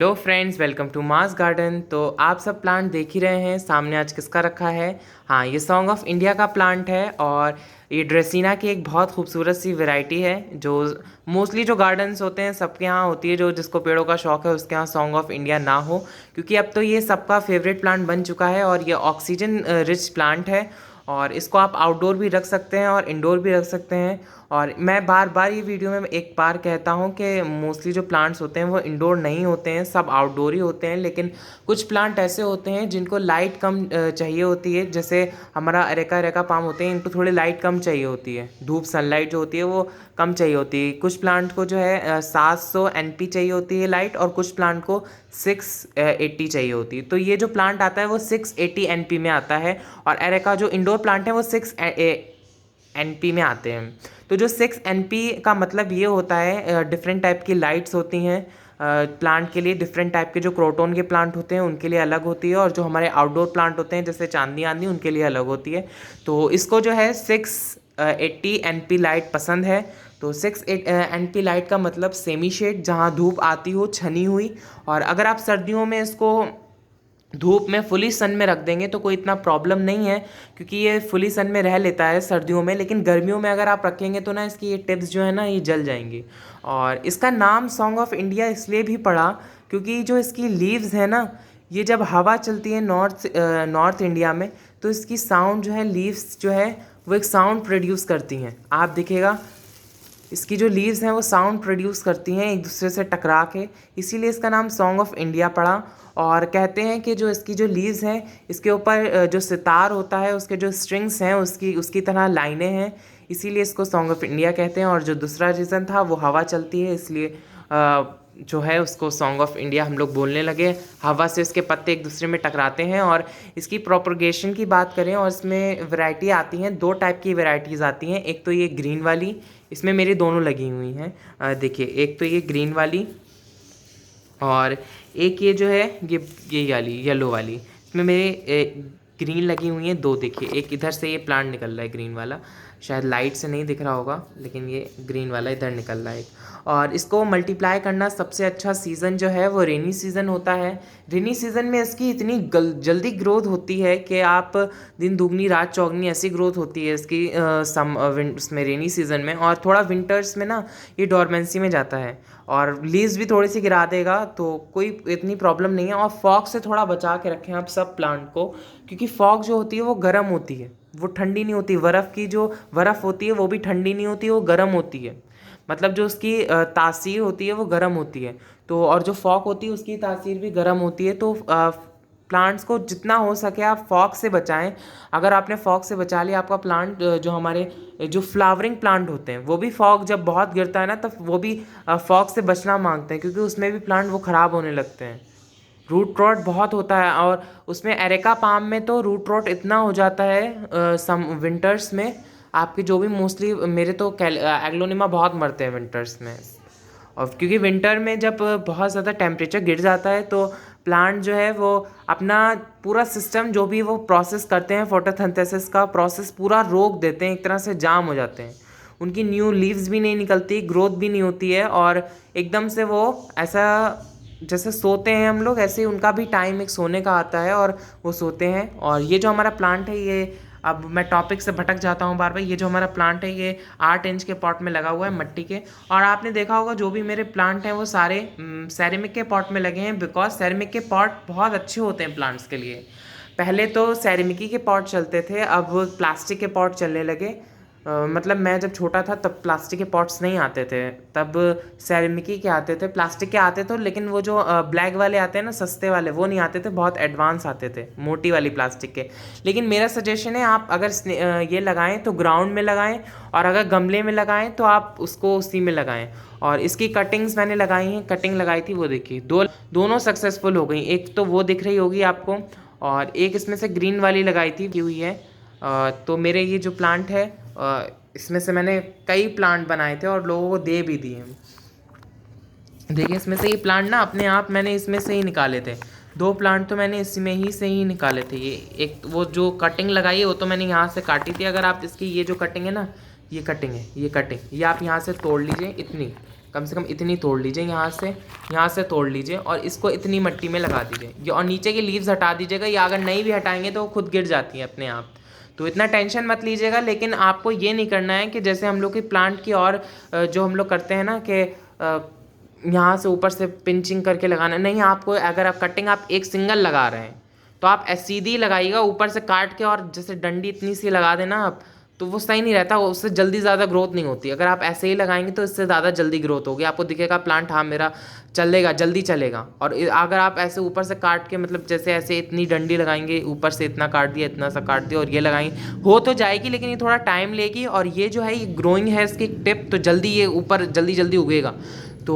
Hello friends, welcome to Mass Garden. तो आप सब प्लांट देख ही रहे हैं सामने आज किसका रखा है। हाँ, ये सॉन्ग ऑफ इंडिया का प्लांट है और ये ड्रेसिना की एक बहुत खूबसूरत सी वैरायटी है जो मोस्टली जो गार्डन्स होते हैं सबके यहाँ होती है। जो जिसको पेड़ों का शौक है उसके यहाँ सॉन्ग ऑफ इंडिया ना हो, क्योंकि अब तो ये सबका फेवरेट प्लांट बन चुका है और ये ऑक्सीजन रिच प्लांट है और इसको आप आउटडोर भी रख सकते हैं और इंडोर भी रख सकते हैं। और मैं बार बार ये वीडियो में एक बार कहता हूँ कि मोस्टली जो प्लांट्स होते हैं वो इंडोर नहीं होते हैं, सब आउटडोर ही होते हैं। लेकिन कुछ प्लांट ऐसे होते हैं जिनको लाइट कम चाहिए होती है, जैसे हमारा अरेका अरेका पाम होते हैं, इनको थोड़ी लाइट कम चाहिए होती है, धूप सनलाइट जो होती है वो कम चाहिए होती है। कुछ प्लांट को जो है 700 NP चाहिए होती है लाइट और कुछ प्लांट को 680 चाहिए होती है। तो ये जो प्लांट आता है वो 680 NP में आता है और एरेका जो इंडोर प्लांट है वो 6 NP में आते हैं। तो जो 6 NP का मतलब ये होता है डिफरेंट टाइप की लाइट्स होती हैं प्लांट के लिए। डिफरेंट टाइप के जो क्रोटोन के प्लांट होते हैं उनके लिए अलग होती है और जो हमारे आउटडोर प्लांट होते हैं जैसे चांदनी आंदी उनके लिए अलग होती है। तो इसको जो है 680 NP लाइट पसंद है। तो 6 NP लाइट का मतलब सेमी शेड, जहाँ धूप आती हो छनी हुई। और अगर आप सर्दियों में इसको धूप में फुली सन में रख देंगे तो कोई इतना प्रॉब्लम नहीं है, क्योंकि ये फुली सन में रह लेता है सर्दियों में। लेकिन गर्मियों में अगर आप रखेंगे तो ना इसकी ये टिप्स जो है ना ये जल जाएंगी। और इसका नाम सॉन्ग ऑफ इंडिया इसलिए भी पड़ा क्योंकि जो इसकी लीव्स है ना, ये जब हवा चलती है नॉर्थ इंडिया में तो इसकी साउंड जो है, लीव्स जो है वो एक साउंड प्रोड्यूस करती हैं। आप दिखेगा इसकी जो लीव्स हैं वो साउंड प्रोड्यूस करती हैं एक दूसरे से टकरा के, इसीलिए इसका नाम सॉन्ग ऑफ इंडिया पड़ा। और कहते हैं कि जो इसकी जो लीव्स हैं इसके ऊपर जो सितार होता है उसके जो स्ट्रिंग्स हैं उसकी तरह लाइनें हैं, इसीलिए इसको सॉन्ग ऑफ इंडिया कहते हैं। और जो दूसरा रीज़न था वो हवा चलती है, इसलिए जो है उसको सॉन्ग ऑफ इंडिया हम लोग बोलने लगे। हवा से इसके पत्ते एक दूसरे में टकराते हैं। और इसकी प्रोपगेशन की बात करें और इसमें वैरायटी आती हैं, दो टाइप की वैरायटीज़ आती हैं। एक तो ये ग्रीन वाली, इसमें मेरी दोनों लगी हुई हैं, देखिए एक तो ये ग्रीन वाली और एक ये जो है ये वाली येलो वाली, इसमें मेरे ग्रीन लगी हुई हैं दो। देखिए एक इधर से ये प्लांट निकल रहा है ग्रीन वाला, शायद लाइट से नहीं दिख रहा होगा लेकिन ये ग्रीन वाला इधर निकल रहा है। और इसको मल्टीप्लाई करना सबसे अच्छा सीज़न जो है वो रेनी सीज़न होता है। रेनी सीज़न में इसकी इतनी जल्दी ग्रोथ होती है कि आप दिन दुगनी रात चौगनी ऐसी ग्रोथ होती है इसकी उसमें रेनी सीज़न में। और थोड़ा विंटर्स में ना ये डॉर्मेंसी में जाता है और लीव्स भी थोड़ी सी गिरा देगा, तो कोई इतनी प्रॉब्लम नहीं है। और फॉग से थोड़ा बचा के रखें आप सब प्लांट को, क्योंकि फॉग जो होती है वो गर्म होती है, वो ठंडी नहीं होती। बर्फ़ की जो बर्फ़ होती है वो भी ठंडी नहीं होती, वो गर्म होती है। मतलब जो उसकी तासीर होती है वो गर्म होती है। तो और जो फॉग होती है उसकी तासीर भी गर्म होती है। तो प्लांट्स को जितना हो सके आप फॉग से बचाएं। अगर आपने फॉग से बचा लिया आपका प्लांट, जो हमारे जो फ्लावरिंग प्लांट होते हैं वो भी फॉग जब बहुत गिरता है ना तब वो भी फॉग से बचना मांगते हैं, क्योंकि उसमें भी प्लांट वो ख़राब होने लगते हैं। रूट रॉट बहुत होता है और उसमें एरेका पाम में तो रूट रॉट इतना हो जाता है सम विंटर्स में। आपके जो भी मोस्टली मेरे तो एग्लोनिमा बहुत मरते हैं विंटर्स में। और क्योंकि विंटर में जब बहुत ज़्यादा टेम्परेचर गिर जाता है तो प्लांट जो है वो अपना पूरा सिस्टम जो भी वो प्रोसेस करते हैं, फोटोसिंथेसिस का प्रोसेस पूरा रोक देते हैं, एक तरह से जाम हो जाते हैं। उनकी न्यू लीव्स भी नहीं निकलती, ग्रोथ भी नहीं होती है और एकदम से वो ऐसा जैसे सोते हैं हम लोग ऐसे ही उनका भी टाइम एक सोने का आता है और वो सोते हैं। और ये जो हमारा प्लांट है ये, अब मैं टॉपिक से भटक जाता हूँ बार बार, ये जो हमारा प्लांट है ये 8 इंच के पॉट में लगा हुआ है मिट्टी के। और आपने देखा होगा जो भी मेरे प्लांट हैं वो सारे सेरेमिक के पॉट में लगे हैं, बिकॉज सेरेमिक के पॉट बहुत अच्छे होते हैं प्लांट्स के लिए। पहले तो सेरेमिकी के पॉट चलते थे, अब प्लास्टिक के पॉट चलने लगे। मतलब मैं जब छोटा था तब प्लास्टिक के पॉट्स नहीं आते थे, तब सेरेमिकी के आते थे। प्लास्टिक के आते थे लेकिन वो जो ब्लैक वाले आते हैं ना सस्ते वाले, वो नहीं आते थे, बहुत एडवांस आते थे मोटी वाली प्लास्टिक के। लेकिन मेरा सजेशन है आप अगर ये लगाएं तो ग्राउंड में लगाएं, और अगर गमले में लगाएं तो आप उसको उसी में लगाएं। और इसकी कटिंग्स मैंने लगाई हैं, कटिंग लगाई थी वो देखिए, दोनों सक्सेसफुल हो गई। एक तो वो दिख रही होगी आपको और एक इसमें से ग्रीन वाली लगाई थी की हुई है। तो मेरे ये जो प्लांट है इसमें से मैंने कई प्लांट बनाए थे और लोगों को दे भी दिए। देखिए इसमें से ये प्लांट ना अपने आप मैंने इसमें से ही निकाले थे, 2 प्लांट तो मैंने इसमें ही से ही निकाले थे। ये एक वो जो कटिंग लगाई है वो तो मैंने यहाँ से काटी थी। अगर आप इसकी ये जो कटिंग है ना, ये कटिंग है, ये कटिंग ये आप यहाँ से तोड़ लीजिए, इतनी कम से कम इतनी तोड़ लीजिए, यहाँ से तोड़ लीजिए और इसको इतनी मिट्टी में लगा दीजिए। ये और नीचे की लीव्स हटा दीजिएगा, या अगर नहीं भी हटाएंगे तो वो खुद गिर जाती है अपने आप। तो इतना टेंशन मत लीजिएगा, लेकिन आपको ये नहीं करना है कि जैसे हम लोग की प्लांट की और जो हम लोग करते हैं ना कि यहाँ से ऊपर से पिंचिंग करके लगाना नहीं। आपको अगर आप कटिंग आप एक सिंगल लगा रहे हैं तो आप सीधी लगाइएगा, ऊपर से काट के और जैसे डंडी इतनी सी लगा देना आप, तो वो सही नहीं रहता, उससे जल्दी ज़्यादा ग्रोथ नहीं होती। अगर आप ऐसे ही लगाएंगे तो इससे ज़्यादा जल्दी ग्रोथ होगी, आपको दिखेगा प्लांट हाँ मेरा चलेगा, जल्दी चलेगा। और अगर आप ऐसे ऊपर से काट के मतलब जैसे ऐसे इतनी डंडी लगाएंगे, ऊपर से इतना काट दिया, इतना सा काट दिया और ये लगाएंगे, हो तो जाएगी लेकिन ये थोड़ा टाइम लेगी। और ये जो है ये ग्रोइंग है इसकी टिप, तो जल्दी ये ऊपर जल्दी जल्दी उगेगा। तो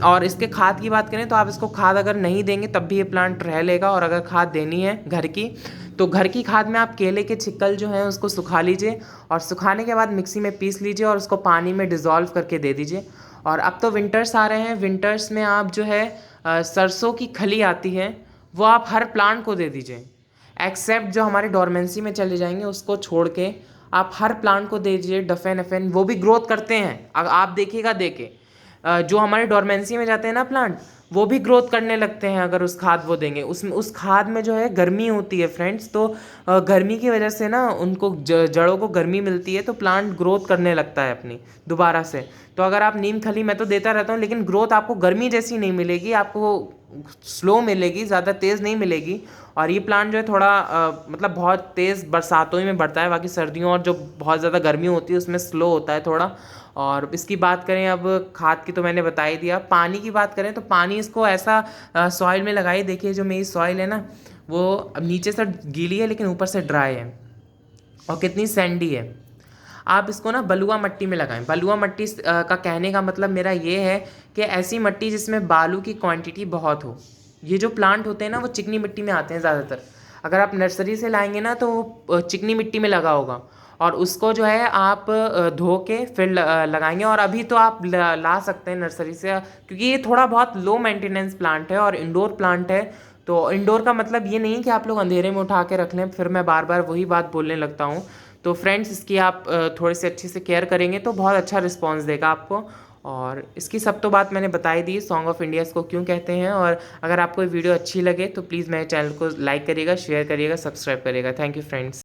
और इसके खाद की बात करें तो आप इसको खाद अगर नहीं देंगे तब भी ये प्लांट रह लेगा। और अगर खाद देनी है घर की, तो घर की खाद में आप केले के छिक्कल जो हैं उसको सुखा लीजिए और सुखाने के बाद मिक्सी में पीस लीजिए और उसको पानी में डिज़ोल्व करके दे दीजिए। और अब तो विंटर्स आ रहे हैं, विंटर्स में आप जो है सरसों की खली आती है वो आप हर प्लांट को दे दीजिए, एक्सेप्ट जो हमारे डोरमेंसी में चले जाएंगे उसको छोड़ के आप हर प्लांट को दे दीजिए। डफेन एफेन वो भी ग्रोथ करते हैं, आप देखिएगा देखे जो हमारे डोरमेंसी में जाते हैं ना प्लांट, वो भी ग्रोथ करने लगते हैं अगर उस खाद वो देंगे। उसमें उस खाद में जो है गर्मी होती है फ्रेंड्स, तो गर्मी की वजह से ना उनको जड़ों को गर्मी मिलती है तो प्लांट ग्रोथ करने लगता है अपनी दोबारा से। तो अगर आप नीम खली मैं तो देता रहता हूँ, लेकिन ग्रोथ आपको गर्मी जैसी नहीं मिलेगी, आपको स्लो मिलेगी, ज़्यादा तेज़ नहीं मिलेगी। और ये प्लांट जो है थोड़ा मतलब बहुत तेज़ बरसातों में बढ़ता है, बाकी सर्दियों और जो बहुत ज़्यादा गर्मी होती है उसमें स्लो होता है थोड़ा। और इसकी बात करें अब खाद की तो मैंने बता ही दिया। पानी की बात करें तो पानी इसको ऐसा सॉइल में लगाइए। देखिए जो मेरी सॉइल है ना वो अब नीचे से गीली है लेकिन ऊपर से ड्राई है और कितनी सैंडी है। आप इसको ना बलुआ मिट्टी में लगाएं। बलुआ मिट्टी का कहने का मतलब मेरा ये है कि ऐसी मिट्टी जिसमें बालू की क्वांटिटी बहुत हो। ये जो प्लांट होते हैं ना वो चिकनी मिट्टी में आते हैं ज़्यादातर। अगर आप नर्सरी से लाएंगे ना तो वो चिकनी मिट्टी में लगा होगा और उसको जो है आप धो के फिर लगाएंगे। और अभी तो आप ला सकते हैं नर्सरी से, क्योंकि ये थोड़ा बहुत लो मेंटेनेंस प्लांट है और इंडोर प्लांट है। तो इंडोर का मतलब ये नहीं कि आप लोग अंधेरे में उठा के रख लें, फिर मैं बार बार वही बात बोलने लगता हूँ। तो फ्रेंड्स इसकी आप थोड़े से अच्छे से केयर करेंगे तो बहुत अच्छा रिस्पॉन्स देगा आपको। और इसकी सब तो बात मैंने बताई दी, सॉन्ग ऑफ इंडिया इसको क्यों कहते हैं। और अगर आपको ये वीडियो अच्छी लगे तो प्लीज़ मेरे चैनल को लाइक करिएगा, शेयर करिएगा, सब्सक्राइब करिएगा। Thank you friends.